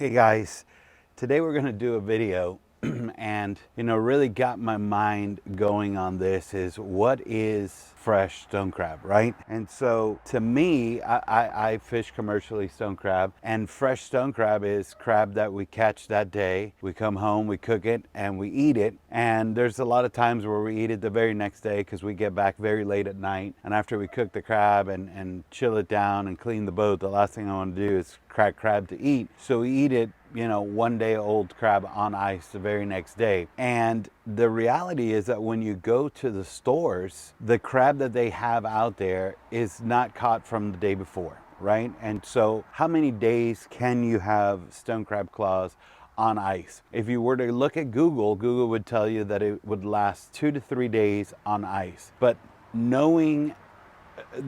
Hey guys, today we're going to do a video and really got my mind going on this is what is fresh stone crab, right? And so to me, I fish commercially stone crab, and fresh stone crab is crab that we catch that day. We come home, we cook it, and we eat it. And there's a lot of times where we eat it the very next day because we get back very late at night. And after we cook the crab and chill it down and clean the boat, the last thing I want to do is crack crab to eat. So we eat it, 1 day old crab on ice the very next day. And the reality is that when you go to the stores, the crab that they have out there is not caught from the day before, right? And so how many days can you have stone crab claws on ice? If you were to look at Google would tell you that it would last 2 to 3 days on ice. But knowing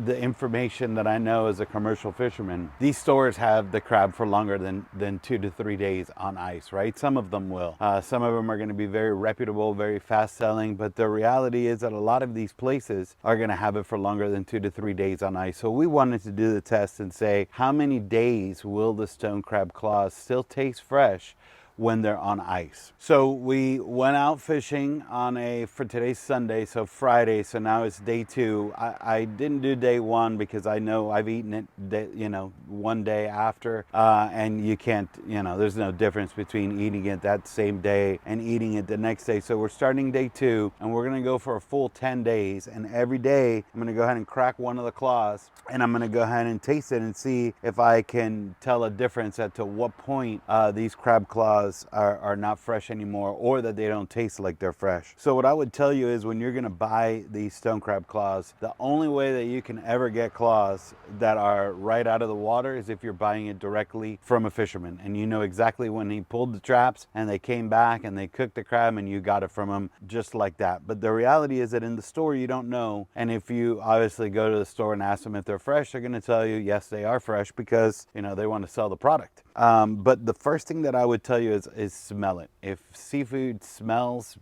the information that I know as a commercial fisherman, these stores have the crab for longer than 2 to 3 days on ice, right? Some of them will. Some of them are going to be very reputable, very fast selling, but the reality is that a lot of these places are going to have it for longer than 2 to 3 days on ice. So we wanted to do the test and say, how many days will the stone crab claws still taste fresh when they're on ice? So we went out fishing for today's Sunday, so Friday, so now it's day 2. I didn't do day 1 because I know I've eaten it, 1 day after, and you can't, there's no difference between eating it that same day and eating it the next day. So we're starting day 2, and we're gonna go for a full 10 days, and every day I'm gonna go ahead and crack one of the claws, and I'm gonna go ahead and taste it and see if I can tell a difference as to what point these crab claws are not fresh anymore, or that they don't taste like they're fresh. So what I would tell you is, when you're gonna buy these stone crab claws, the only way that you can ever get claws that are right out of the water is if you're buying it directly from a fisherman, and you know exactly when he pulled the traps and they came back and they cooked the crab and you got it from him just like that. But the reality is that in the store you don't know, and if you obviously go to the store and ask them if they're fresh, they're gonna tell you yes, they are fresh, because they want to sell the product. But the first thing that I would tell you is smell it. If seafood smells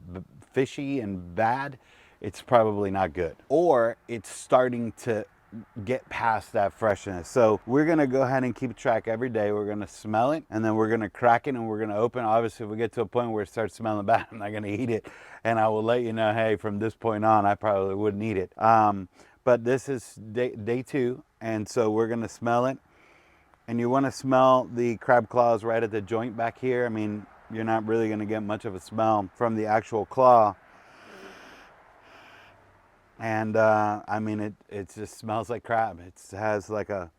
fishy and bad, it's probably not good, or it's starting to get past that freshness. So we're gonna go ahead and keep track every day. We're gonna smell it, and then we're gonna crack it, and we're gonna open. Obviously, if we get to a point where it starts smelling bad, I'm not gonna eat it, and I will let you know, hey, from this point on, I probably wouldn't eat it. But this is day 2, and so we're gonna smell it. And you want to smell the crab claws right at the joint back here. I mean, you're not really going to get much of a smell from the actual claw. And I mean, it just smells like crab. It has like a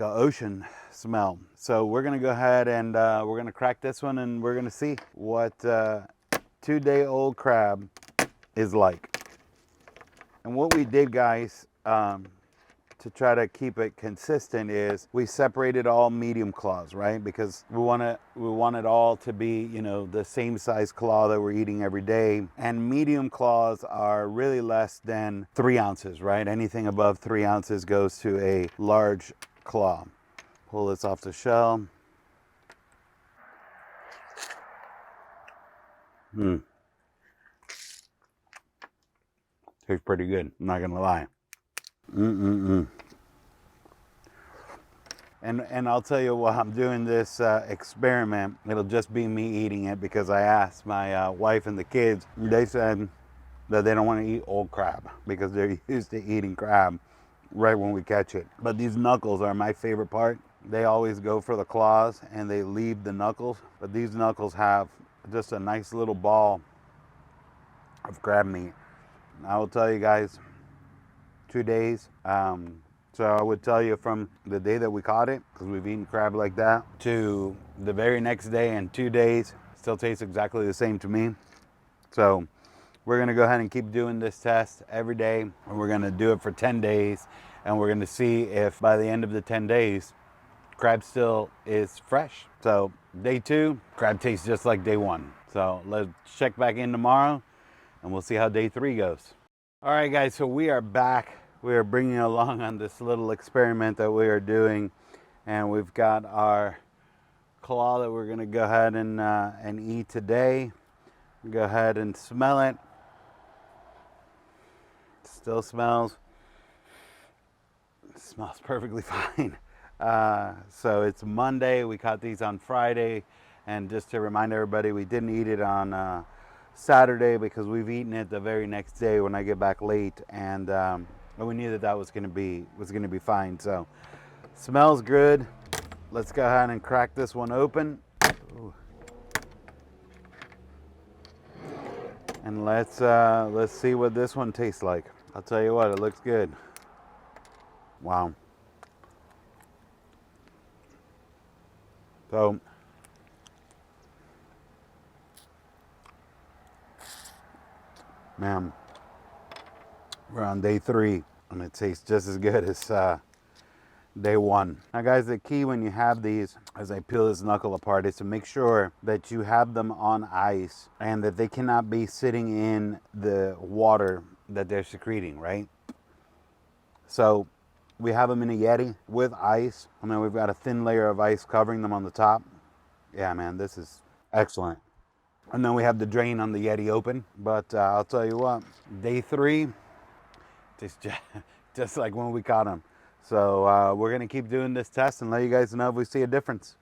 ocean smell. So we're going to go ahead and we're going to crack this one, and we're going to see what 2-day-old crab is like. And what we did, guys, to try to keep it consistent, is we separated all medium claws, right? Because we want it all to be, the same size claw that we're eating every day. And medium claws are really less than 3 ounces, right? Anything above 3 ounces goes to a large claw. Pull this off the shell. Tastes pretty good, I'm not gonna lie. And I'll tell you, while I'm doing this experiment, it'll just be me eating it, because I asked my wife and the kids. They said that they don't want to eat old crab because they're used to eating crab right when we catch it. But these knuckles are my favorite part. They always go for the claws and they leave the knuckles, but these knuckles have just a nice little ball of crab meat. I will tell you guys, 2 days. So I would tell you, from the day that we caught it, because we've eaten crab like that, to the very next day, and 2 days, still tastes exactly the same to me. So we're gonna go ahead and keep doing this test every day, and we're gonna do it for 10 days, and we're gonna see if by the end of the 10 days, crab still is fresh. So day 2, crab tastes just like day 1. So let's check back in tomorrow, and we'll see how day 3 goes. All right, guys, so we are back. We are bringing along on this little experiment that we are doing, and we've got our claw that we're gonna go ahead and eat today. Go ahead and smell it. Still smells perfectly fine. So it's Monday. We caught these on Friday. And just to remind everybody, we didn't eat it on Saturday because we've eaten it the very next day when I get back late. And we knew that was going to be fine. So smells good. Let's go ahead and crack this one open. Ooh. And let's see what this one tastes like. I'll tell you what, it looks good. Wow. So, man, we're on day 3, and it tastes just as good as day 1. Now, guys, the key when you have these, as I peel this knuckle apart, is to make sure that you have them on ice and that they cannot be sitting in the water that they're secreting, right? So we have them in a Yeti with ice. I mean, we've got a thin layer of ice covering them on the top. Yeah, man, this is excellent. And then we have the drain on the Yeti open. But I'll tell you what, day 3, just like when we caught them. So we're going to keep doing this test and let you guys know if we see a difference.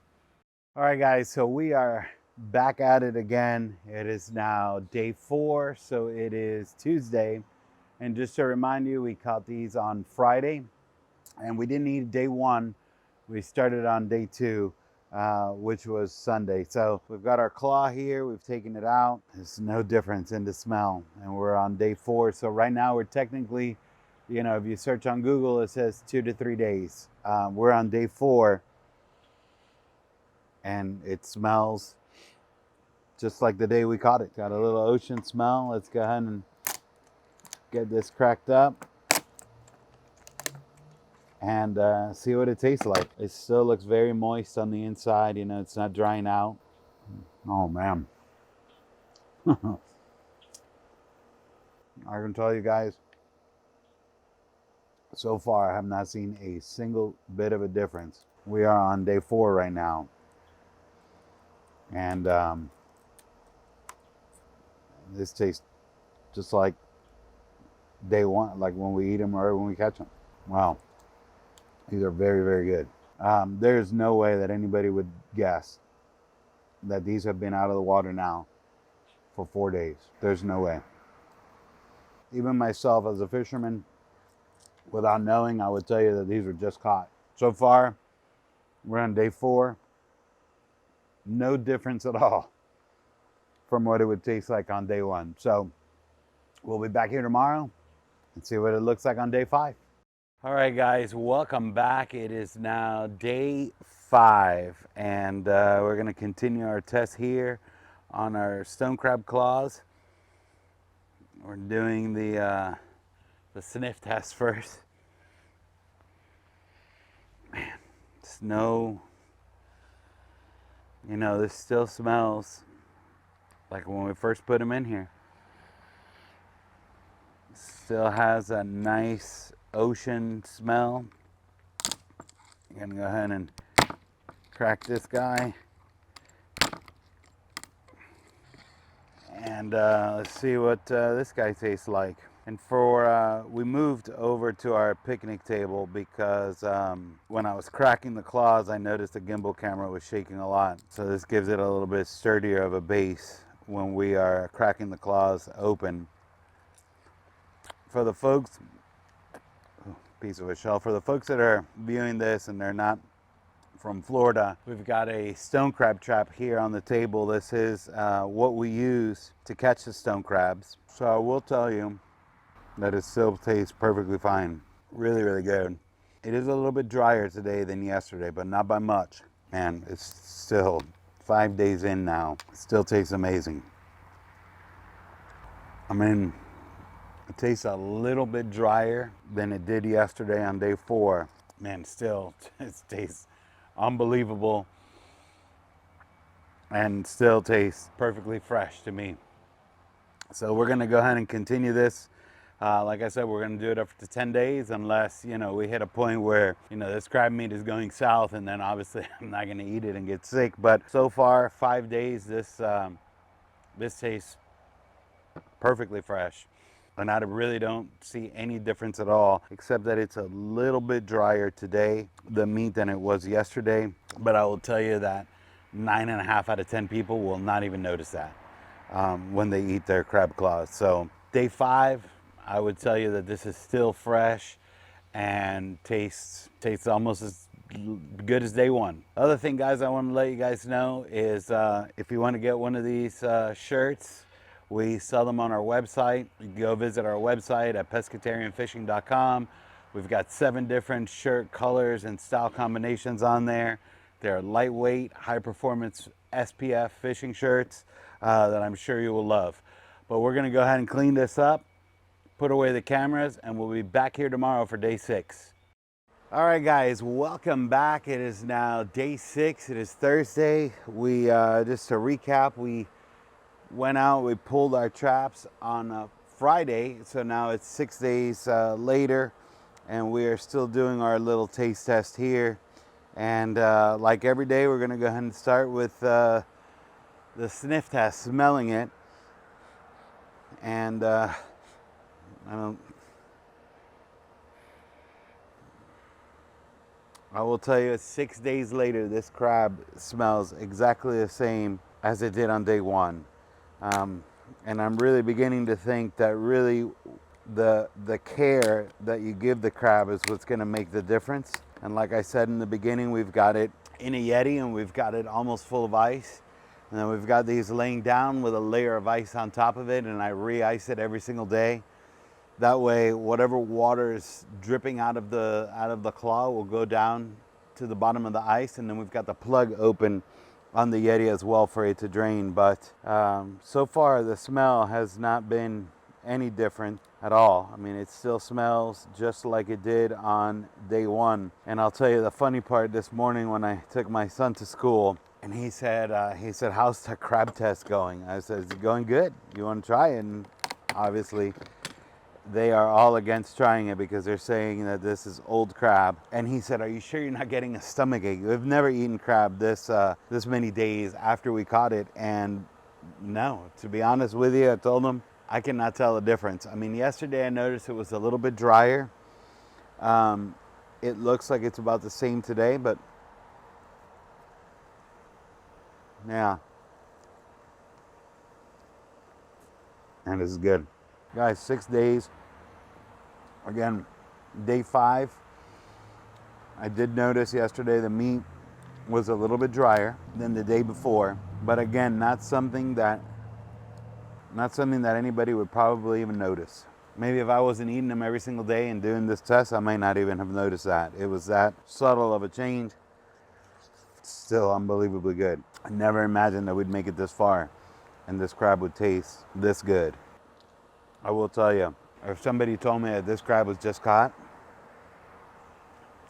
All right, guys, so we are back at it again. It is now day 4, so it is Tuesday. And just to remind you, we caught these on Friday, and we didn't eat day 1. We started on day 2, which was Sunday. So we've got our claw here. We've taken it out. There's no difference in the smell, and we're on day 4. So right now we're technically, you know, if you search on Google, it says 2 to 3 days. We're on day 4, and it smells just like the day we caught it. Got a little ocean smell. Let's go ahead and get this cracked up and see what it tastes like. It still looks very moist on the inside. You know, it's not drying out. Oh, man. I can tell you guys, so far I have not seen a single bit of a difference. We are on day 4 right now. And this tastes just like day 1, like when we eat them or when we catch them. Wow. These are very, very good. There's no way that anybody would guess that these have been out of the water now for 4 days. There's no way. Even myself as a fisherman, without knowing, I would tell you that these were just caught. So far, we're on day 4. No difference at all from what it would taste like on day 1. So we'll be back here tomorrow and see what it looks like on day 5. All right, guys, welcome back. It is now day 5, and we're going to continue our test here on our stone crab claws. We're doing the sniff test first. Man, snow. You know, this still smells like when we first put them in here. Still has a nice ocean smell. I'm gonna go ahead and crack this guy. And let's see what this guy tastes like. And we moved over to our picnic table because when I was cracking the claws, I noticed the gimbal camera was shaking a lot. So this gives it a little bit sturdier of a base when we are cracking the claws open. For the folks, piece of a shell, for the folks that are viewing this and they're not from Florida, we've got a stone crab trap here on the table. This is what we use to catch the stone crabs. So I will tell you that it still tastes perfectly fine. Really, really good. It is a little bit drier today than yesterday, but not by much. Man, it's still 5 days in now. It still tastes amazing. I mean, it tastes a little bit drier than it did yesterday on day 4. Man, still, it tastes unbelievable and still tastes perfectly fresh to me. So we're gonna go ahead and continue this. Like I said, we're gonna do it up to 10 days unless, you know, we hit a point where, you know, this crab meat is going south, and then obviously I'm not gonna eat it and get sick. But so far, 5 days, this tastes perfectly fresh. And I really don't see any difference at all, except that it's a little bit drier today, the meat, than it was yesterday. But I will tell you that 9.5 out of 10 people will not even notice that when they eat their crab claws. So day 5, I would tell you that this is still fresh and tastes almost as good as day 1. Other thing, guys, I want to let you guys know is if you want to get one of these shirts, we sell them on our website. You can go visit our website at pescatarianfishing.com. We've got 7 different shirt colors and style combinations on there. They're lightweight, high performance SPF fishing shirts that I'm sure you will love. But we're gonna go ahead and clean this up, put away the cameras, and we'll be back here tomorrow for day 6. All right, guys, welcome back. It is now day 6. It is Thursday. We, just to recap, we went out, we pulled our traps on Friday, so now it's 6 days later, and we are still doing our little taste test here. And like every day, we're gonna go ahead and start with the sniff test, smelling it. And I will tell you, 6 days later, this crab smells exactly the same as it did on day 1. And I'm really beginning to think that really the care that you give the crab is what's gonna make the difference. And like I said in the beginning, we've got it in a Yeti and we've got it almost full of ice. And then we've got these laying down with a layer of ice on top of it, and I re-ice it every single day. That way, whatever water is dripping out of the claw will go down to the bottom of the ice, and then we've got the plug open on the Yeti as well for it to drain. But so far the smell has not been any different at all. I mean, it still smells just like it did on day 1. And I'll tell you the funny part, this morning when I took my son to school, and he said, how's the crab test going? I said, it's going good. You want to try it? And obviously they are all against trying it because they're saying that this is old crab. And he said, are you sure you're not getting a stomach ache? We've never eaten crab this many days after we caught it. And no, to be honest with you, I told him I cannot tell the difference. I mean, yesterday I noticed it was a little bit drier. It looks like it's about the same today, but yeah. And this is good. Guys, 6 days. Again, day 5. I did notice yesterday the meat was a little bit drier than the day before. But again, not something that anybody would probably even notice. Maybe if I wasn't eating them every single day and doing this test, I might not even have noticed that. It was that subtle of a change. Still unbelievably good. I never imagined that we'd make it this far and this crab would taste this good. I will tell you, if somebody told me that this crab was just caught,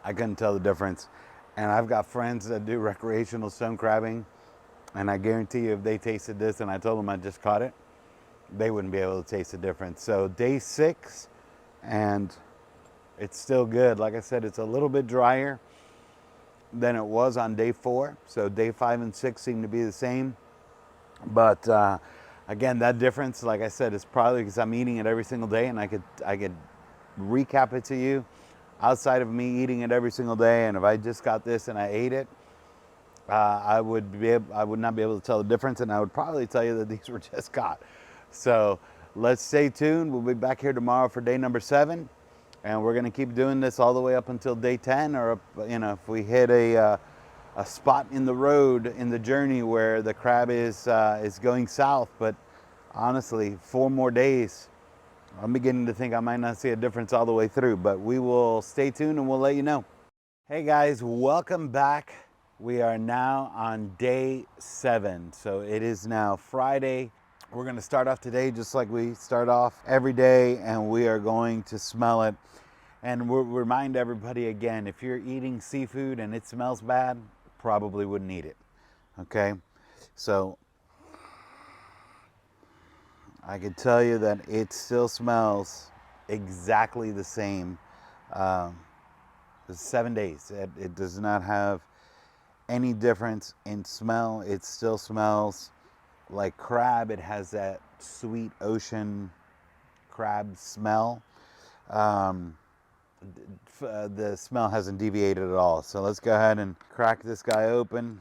I couldn't tell the difference. And I've got friends that do recreational stone crabbing, and I guarantee you if they tasted this and I told them I just caught it, they wouldn't be able to taste the difference. So day 6, and it's still good. Like I said, it's a little bit drier than it was on day 4. So day 5 and 6 seem to be the same. But again, that difference, like I said, is probably because I'm eating it every single day, and I could recap it to you. Outside of me eating it every single day, and if I just got this and I ate it, I would not be able to tell the difference, and I would probably tell you that these were just caught. So let's stay tuned. We'll be back here tomorrow for day number 7, and we're going to keep doing this all the way up until day 10, or if we hit a spot in the road in the journey where the crab is going south. But honestly, 4 more days, I'm beginning to think I might not see a difference all the way through, but we will stay tuned and we'll let you know. Hey guys, welcome back. We are now on day 7. So it is now Friday. We're going to start off today just like we start off every day, and we are going to smell it. And we'll remind everybody again, if you're eating seafood and it smells bad, probably wouldn't eat it. Okay? So I can tell you that it still smells exactly the same. 7 days. It does not have any difference in smell. It still smells like crab. It has that sweet ocean crab smell. The smell hasn't deviated at all. So let's go ahead and crack this guy open.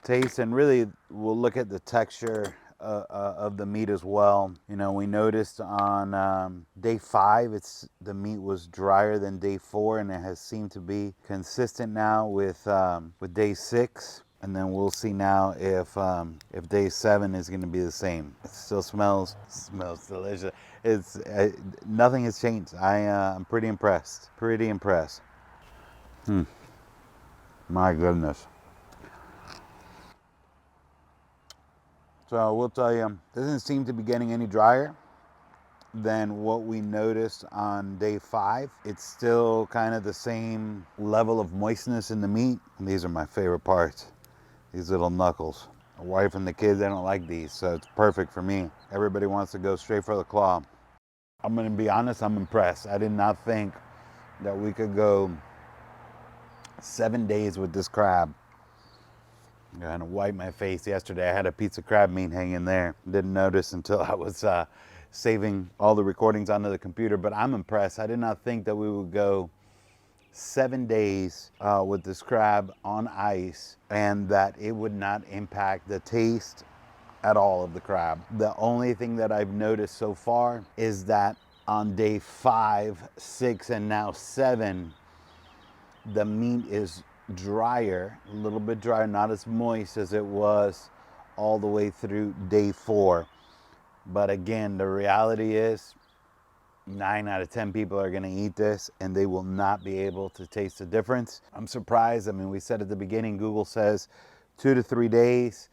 Taste, and really we'll look at the texture of the meat as well. You know, we noticed on day 5 the meat was drier than day 4, and it has seemed to be consistent now with day 6. And then we'll see now if day 7 is going to be the same. It still smells delicious. It's nothing has changed. I'm pretty impressed. Pretty impressed. My goodness. So we'll tell you, it doesn't seem to be getting any drier than what we noticed on day 5. It's still kind of the same level of moistness in the meat. And these are my favorite parts. These little knuckles. My wife and the kids, they don't like these, so it's perfect for me. Everybody wants to go straight for the claw. I'm gonna be honest, I'm impressed. I did not think that we could go 7 days with this crab. I had to wipe my face yesterday. I had a piece of crab meat hanging there. Didn't notice until I was saving all the recordings onto the computer, but I'm impressed. I did not think that we would go 7 days with this crab on ice and that it would not impact the taste at all of the crab. The only thing that I've noticed so far is that on day 5, 6, and now 7, the meat is drier, a little bit drier, not as moist as it was all the way through day 4. But again, the reality is 9 out of 10 people are going to eat this and they will not be able to taste the difference. I'm surprised. I mean, we said at the beginning, Google says 2 to 3 days.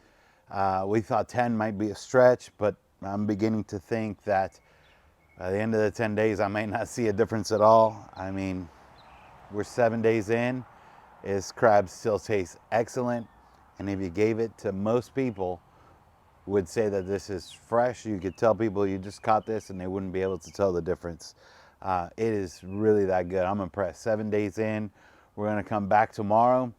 We thought 10 might be a stretch, but I'm beginning to think that by the end of the 10 days, I might not see a difference at all. I mean, we're 7 days in. This crab still tastes excellent. And if you gave it to most people, would say that this is fresh. You could tell people you just caught this and they wouldn't be able to tell the difference. It is really that good. I'm impressed. 7 days in. We're going to come back tomorrow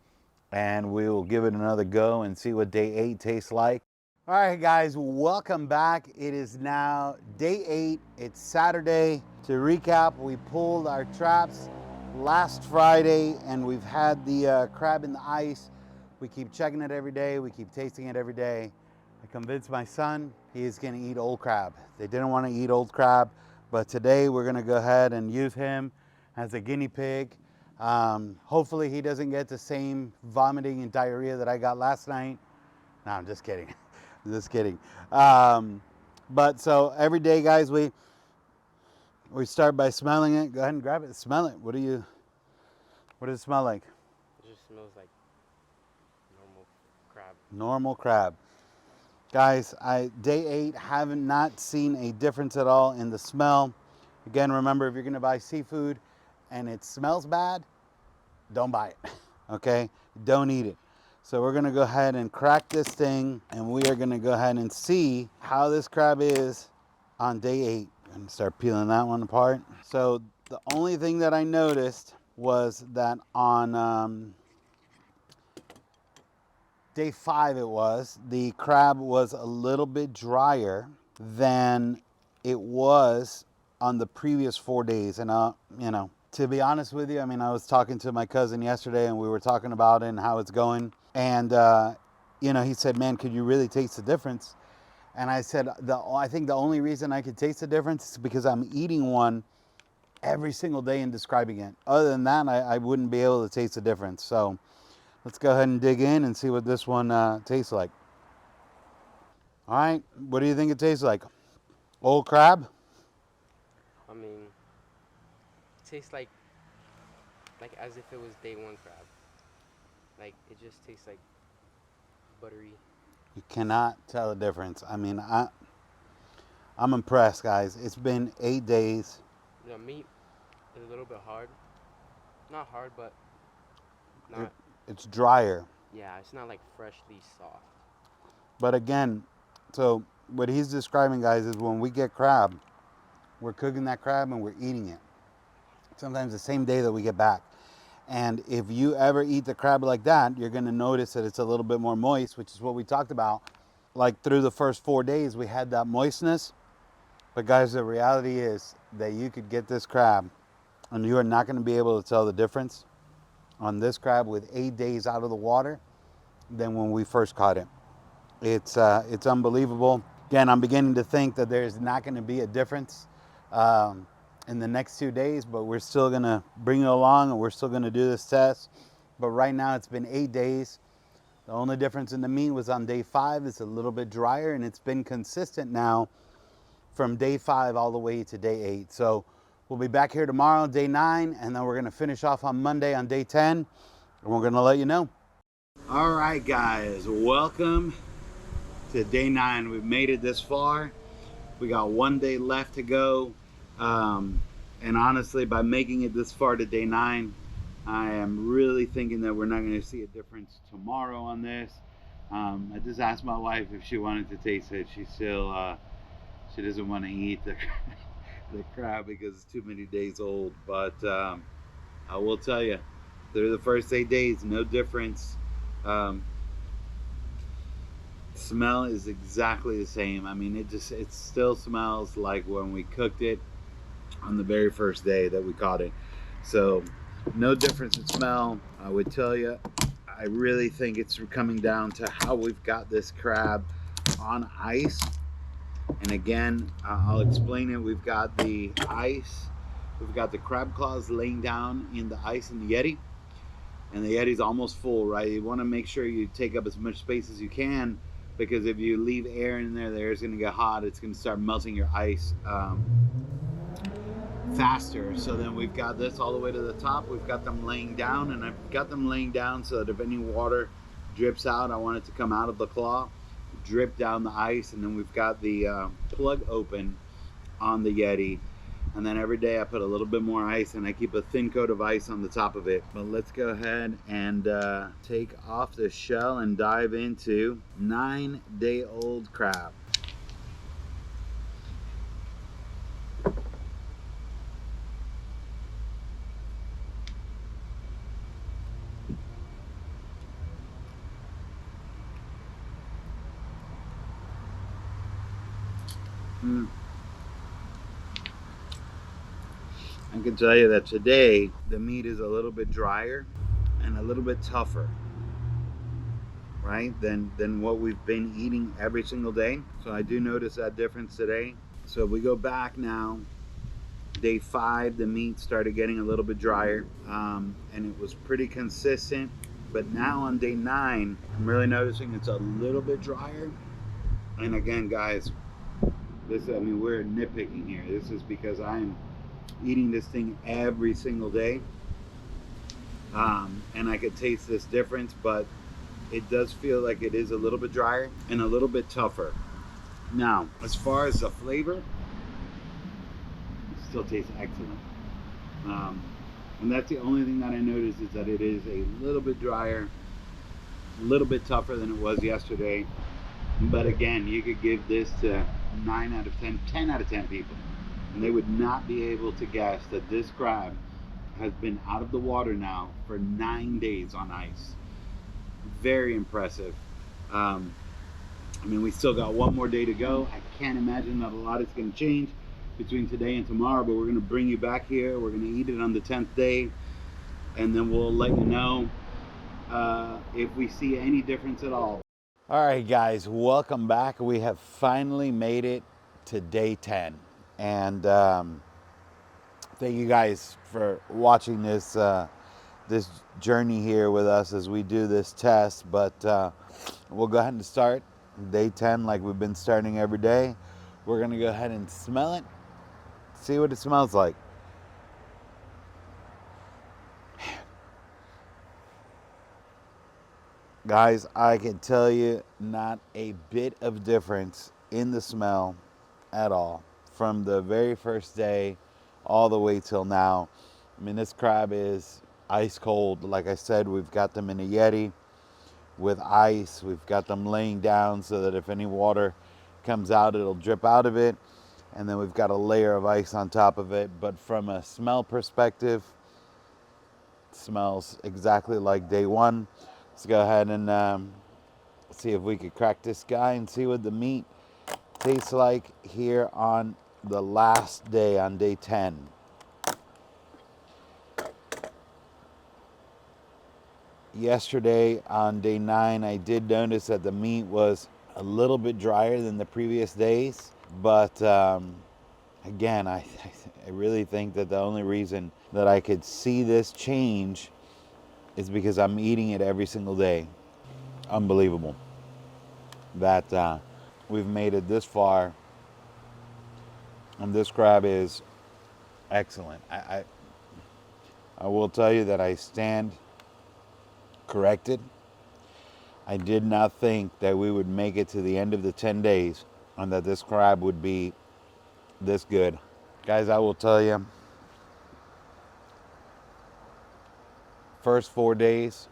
and we will give it another go and see what day 8 tastes like. All right, guys, welcome back. It is now day 8. It's Saturday. To recap, we pulled our traps last Friday and we've had the crab in the ice. We keep checking it every day. We keep tasting it every day. I convinced my son he is going to eat old crab. They didn't want to eat old crab, but today we're going to go ahead and use him as a guinea pig. Hopefully he doesn't get the same vomiting and diarrhea that I got last night. No, I'm just kidding. I'm just kidding. But so every day, guys, we start by smelling it. Go ahead and grab it. Smell it. What does it smell like? It just smells like normal crab. Normal crab. Guys, day 8 haven't not seen a difference at all in the smell. Again, remember, if you're going to buy seafood and it smells bad, don't buy it. Okay? Don't eat it. So we're going to go ahead and crack this thing and we are going to go ahead and see how this crab is on day 8. I'm going to start peeling that one apart. So the only thing that I noticed was that on day 5 the crab was a little bit drier than it was on the previous 4 days. And you know, to be honest with you, I mean, I was talking to my cousin yesterday and we were talking about it and how it's going. And you know, he said, man, could you really taste the difference? And I said, I think the only reason I could taste the difference is because I'm eating one every single day and describing it. Other than that, I wouldn't be able to taste the difference. So let's go ahead and dig in and see what this one tastes like. All right, what do you think it tastes like? Old crab? I mean, it tastes like as if it was day 1 crab. Like, it just tastes like buttery. You cannot tell the difference. I mean, I'm impressed, guys. It's been 8 days. The meat is a little bit hard. Not hard, but not. It's drier. Yeah, it's not like freshly soft. But again, so what he's describing, guys, is when we get crab, we're cooking that crab and we're eating it. Sometimes the same day that we get back. And if you ever eat the crab like that, you're going to notice that it's a little bit more moist, which is what we talked about like through the first 4 days we had that moistness. But guys, the reality is that you could get this crab and you are not going to be able to tell the difference on this crab with 8 days out of the water than when we first caught it. It's unbelievable. Again, I'm beginning to think that there's not going to be a difference in the next 2 days, but we're still going to bring you along and we're still going to do this test. But right now it's been 8 days. The only difference in the meat was on day 5. It's a little bit drier, and it's been consistent now from day 5 all the way to day 8. So we'll be back here tomorrow, day 9, and then we're going to finish off on Monday on day 10, and we're going to let you know. All right, guys, welcome to day 9. We've made it this far. We got 1 day left to go. And honestly, by making it this far to day 9, I am really thinking that we're not going to see a difference tomorrow on this. I just asked my wife if she wanted to taste it. She still, she doesn't want to eat the crab because it's too many days old. But I will tell you, through the first 8 days, no difference. Smell is exactly the same. I mean, it still smells like when we cooked it on the very first day that we caught it. So no difference in smell. I would tell you, I really think it's coming down to how we've got this crab on ice. And again, I'll explain it. We've got the ice, we've got the crab claws laying down in the ice in the Yeti, and the Yeti's almost full, right? You want to make sure you take up as much space as you can, because if you leave air in there, the air's going to get hot. It's going to start melting your ice faster. So then we've got this all the way to the top. We've got them laying down, and I've got them laying down so that if any water drips out, I want it to come out of the claw, drip down the ice. And then we've got the plug open on the Yeti, and then every day I put a little bit more ice, and I keep a thin coat of ice on the top of it. But let's go ahead and take off the shell and dive into 9-day-old crab. I can tell you that today the meat is a little bit drier and a little bit tougher, right, than what we've been eating every single day. So I do notice that difference today. So if we go back now, day 5, the meat started getting a little bit drier, and it was pretty consistent. But now on day 9, I'm really noticing it's a little bit drier. And again, guys, I mean, we're nitpicking here. This is because I'm eating this thing every single day, and I could taste this difference, but it does feel like it is a little bit drier and a little bit tougher. Now, as far as the flavor, it still tastes excellent. And that's the only thing that I noticed, is that it is a little bit drier, a little bit tougher than it was yesterday. But again, you could give this to 9 out of 10, 10 out of 10 people, and they would not be able to guess that this crab has been out of the water now for 9 days on ice. Very impressive. I mean, we still got 1 more day to go. I can't imagine that a lot is going to change between today and tomorrow, but we're going to bring you back here. We're going to eat it on the 10th day, and then we'll let you know if we see any difference at all. All right, guys, welcome back. We have finally made it to day 10, and thank you guys for watching this this journey here with us as we do this test. But we'll go ahead and start day 10 like we've been starting every day. We're gonna go ahead and smell it, see what it smells like. Guys, I can tell you, not a bit of difference in the smell at all from the very first day all the way till now. I mean, this crab is ice cold. Like I said, we've got them in a Yeti with ice. We've got them laying down so that if any water comes out, it'll drip out of it. And then we've got a layer of ice on top of it. But from a smell perspective, it smells exactly like day 1. Let's go ahead and see if we could crack this guy and see what the meat tastes like here on the last day, on day 10. Yesterday on day 9, I did notice that the meat was a little bit drier than the previous days, but again, I really think that the only reason that I could see this change is because I'm eating it every single day. Unbelievable that we've made it this far, and this crab is excellent. I will tell you that I stand corrected. I did not think that we would make it to the end of the 10 days and that this crab would be this good. Guys, I will tell you, first 4 days,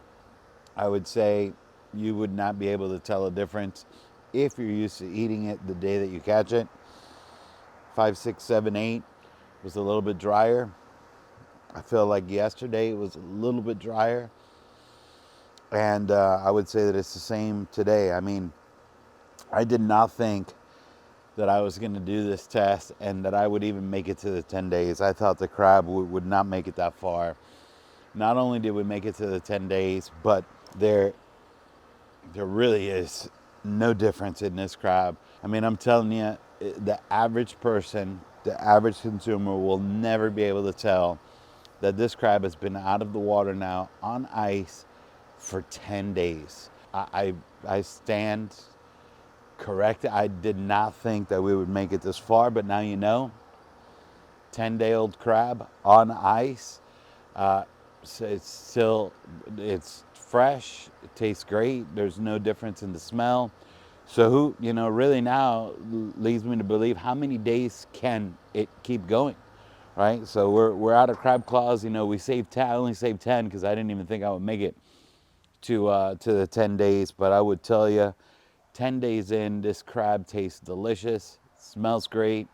I would say you would not be able to tell a difference if you're used to eating it the day that you catch it. 5, 6, 7, 8 was a little bit drier. I feel like yesterday it was a little bit drier. And I would say that it's the same today. I mean, I did not think that I was going to do this test and that I would even make it to the 10 days. I thought the crab would not make it that far. Not only did we make it to the 10 days, but there really is no difference in this crab. I mean, I'm telling you, the average person, the average consumer will never be able to tell that this crab has been out of the water now on ice for 10 days. I stand corrected. I did not think that we would make it this far, but now you know. 10-day-old crab on ice. So it's fresh. It tastes great. There's no difference in the smell. So who, really now leads me to believe, how many days can it keep going, right? So we're out of crab claws. We saved 10. I only saved 10 because I didn't even think I would make it to the 10 days. But I would tell you, 10 days in, this crab tastes delicious, smells great,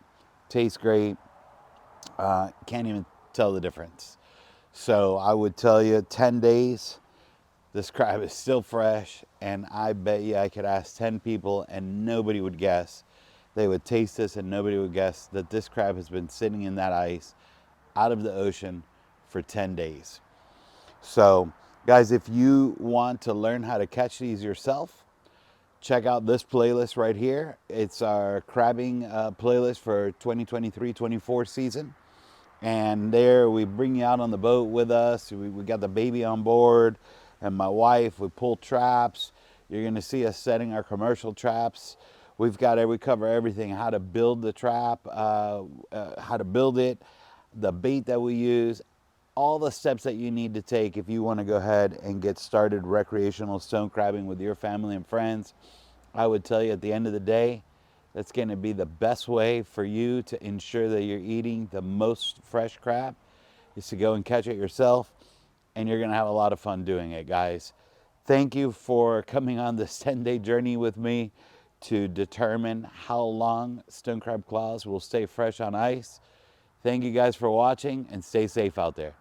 tastes great. Can't even tell the difference. So I would tell you, 10 days, this crab is still fresh, and I bet you I could ask 10 people and nobody would guess. They would taste this and nobody would guess that this crab has been sitting in that ice out of the ocean for 10 days. So guys, if you want to learn how to catch these yourself, check out this playlist right here. It's our crabbing playlist for 2023-24 season. And there we bring you out on the boat with us. We got the baby on board and my wife. We pull traps. You're going to see us setting our commercial traps. We cover everything: how to build the trap, how to build it, the bait that we use, all the steps that you need to take if you want to go ahead and get started recreational stone crabbing with your family and friends. I would tell you, at the end of the day, that's going to be the best way for you to ensure that you're eating the most fresh crab, is to go and catch it yourself, and you're going to have a lot of fun doing it, guys. Thank you for coming on this 10-day journey with me to determine how long stone crab claws will stay fresh on ice. Thank you guys for watching, and stay safe out there.